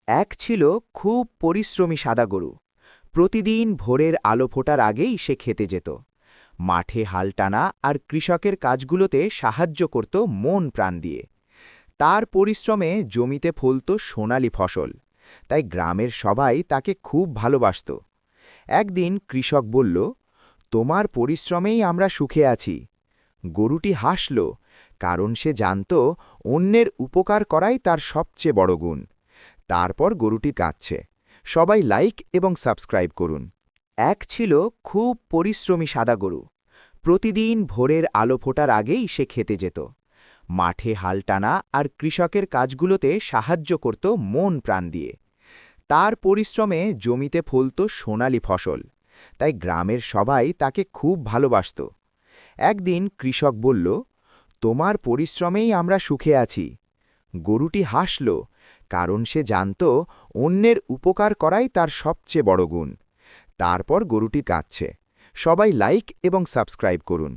এক ছিল খুব পরিশ্রমী সাদা গরু। প্রতিদিন ভোরের আলো ফোটার আগেই সে খেতে যেত। মাঠে হাল টানা আর কৃষকের কাজগুলোতে সাহায্য করত মন প্রাণ দিয়ে। তার পরিশ্রমে জমিতে ফলত সোনালি ফসল, তাই গ্রামের সবাই তাকে খুব ভালোবাসত। একদিন কৃষক বলল, তোমার পরিশ্রমেই আমরা সুখে আছি। গরুটি হাসল, কারণ সে জানত অন্যের উপকার করাই তার সবচেয়ে বড় গুণ। তারপর গরুটি কাঁদছে। সবাই লাইক এবং সাবস্ক্রাইব করুন। এক ছিল খুব পরিশ্রমী সাদা গরু। প্রতিদিন ভোরের আলো ফোটার আগেই সে খেতে যেত। মাঠে হাল টানা আর কৃষকের কাজগুলোতে সাহায্য করত মন প্রাণ দিয়ে। তার পরিশ্রমে জমিতে ফলত সোনালি ফসল, তাই গ্রামের সবাই তাকে খুব ভালোবাসত। একদিন কৃষক বলল, তোমার পরিশ্রমেই আমরা সুখে আছি। গরুটি হাসল, কারণ সে জানত অন্যের উপকার করাই তার সবচেয়ে বড় গুণ। তারপর গরুটি কাঁদছে। সবাই লাইক এবং সাবস্ক্রাইব করুন।